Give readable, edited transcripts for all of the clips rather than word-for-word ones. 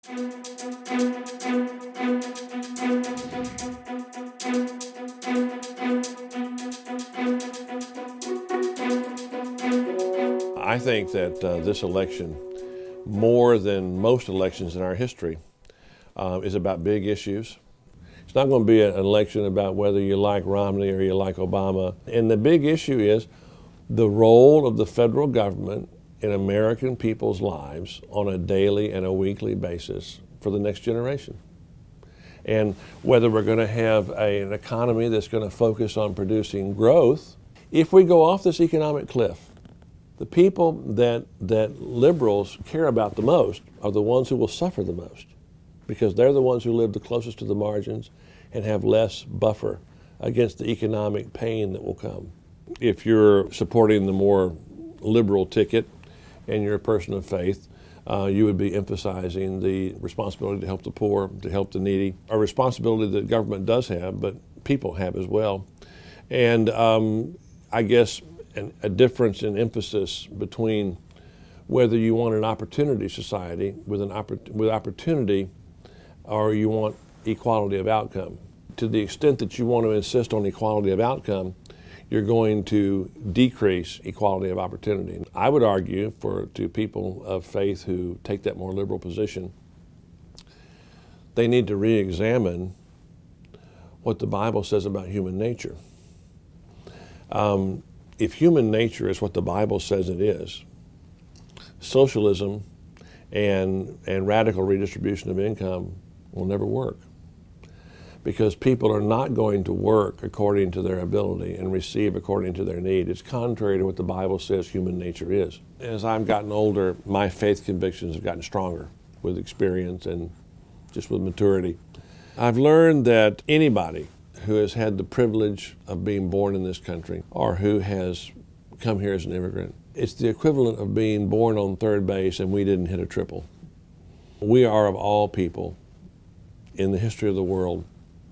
I think that this election, more than most elections in our history, is about big issues. It's not going to be an election about whether you like Romney or you like Obama. And the big issue is the role of the federal government in American people's lives on a daily and a weekly basis for the next generation. And whether we're going to have an economy that's going to focus on producing growth. If we go off this economic cliff, the people that liberals care about the most are the ones who will suffer the most, because they're the ones who live the closest to the margins and have less buffer against the economic pain that will come. If you're supporting the more liberal ticket and you're a person of faith, you would be emphasizing the responsibility to help the poor, to help the needy, a responsibility that government does have, but people have as well. And I guess a difference in emphasis between whether you want an opportunity society with opportunity or you want equality of outcome. To the extent that you want to insist on equality of outcome, you're going to decrease equality of opportunity. I would argue to people of faith who take that more liberal position, they need to re-examine what the Bible says about human nature. If human nature is what the Bible says it is, socialism and radical redistribution of income will never work, because people are not going to work according to their ability and receive according to their need. It's contrary to what the Bible says human nature is. As I've gotten older, my faith convictions have gotten stronger with experience and just with maturity. I've learned that anybody who has had the privilege of being born in this country or who has come here as an immigrant, it's the equivalent of being born on third base and we didn't hit a triple. We are, of all people in the history of the world,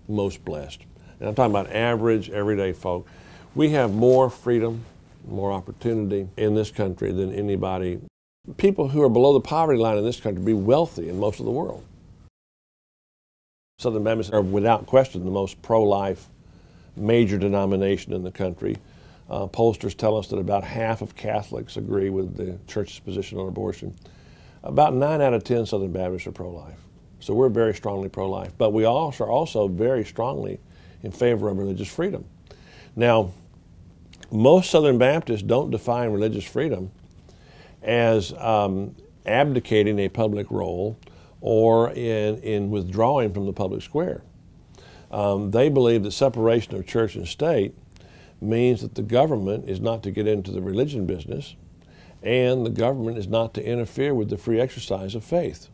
most blessed. And I'm talking about average, everyday folk. We have more freedom, more opportunity in this country than anybody. People who are below the poverty line in this country be wealthy in most of the world. Southern Baptists are without question the most pro-life major denomination in the country. Pollsters tell us that about half of Catholics agree with the church's position on abortion. About 9 out of 10 Southern Baptists are pro-life. So we're very strongly pro-life. But we are also very strongly in favor of religious freedom. Now, most Southern Baptists don't define religious freedom as abdicating a public role or in withdrawing from the public square. They believe that separation of church and state means that the government is not to get into the religion business and the government is not to interfere with the free exercise of faith.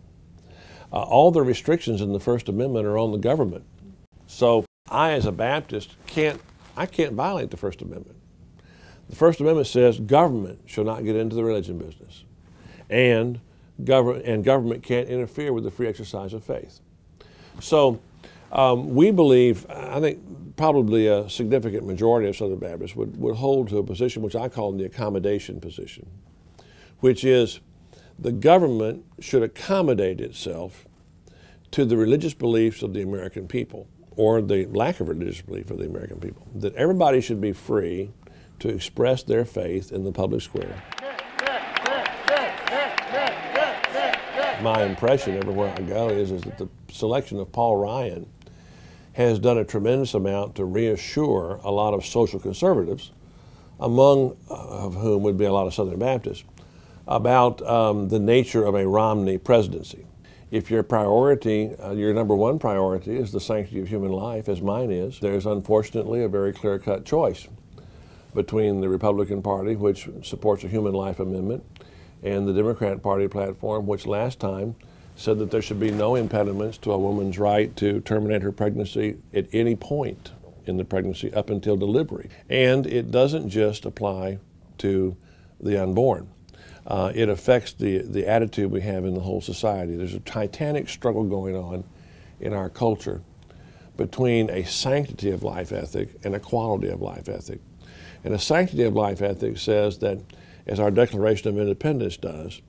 All the restrictions in the First Amendment are on the government. So I, as a Baptist, can't violate the First Amendment. The First Amendment says government shall not get into the religion business, and government can't interfere with the free exercise of faith. So we believe, I think probably a significant majority of Southern Baptists would hold to a position which I call the accommodation position, which is the government should accommodate itself to the religious beliefs of the American people, or the lack of religious belief of the American people, that everybody should be free to express their faith in the public square. My impression everywhere I go is that the selection of Paul Ryan has done a tremendous amount to reassure a lot of social conservatives, among of whom would be a lot of Southern Baptists, about the nature of a Romney presidency. If your priority, your number one priority is the sanctity of human life, as mine is, there's unfortunately a very clear-cut choice between the Republican Party, which supports a human life amendment, and the Democrat Party platform, which last time said that there should be no impediments to a woman's right to terminate her pregnancy at any point in the pregnancy up until delivery. And it doesn't just apply to the unborn. It affects the attitude we have in the whole society. There's a titanic struggle going on in our culture between a sanctity of life ethic and a quality of life ethic. And a sanctity of life ethic says that, as our Declaration of Independence does,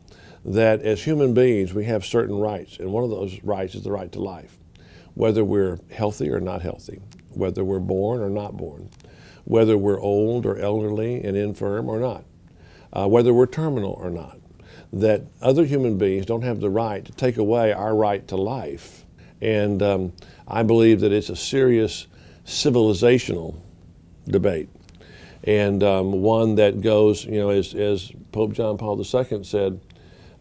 that as human beings we have certain rights, and one of those rights is the right to life. Whether we're healthy or not healthy, whether we're born or not born, whether we're old or elderly and infirm or not, whether we're terminal or not, that other human beings don't have the right to take away our right to life. And I believe that it's a serious civilizational debate, and one that goes, you know, as Pope John Paul II said,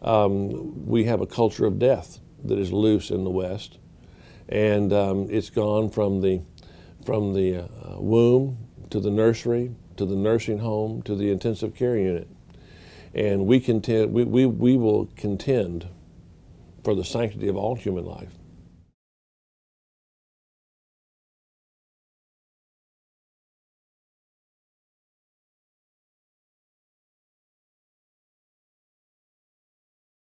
we have a culture of death that is loose in the West, and it's gone from the womb to the nursery to the nursing home to the intensive care unit, and we will contend for the sanctity of all human life.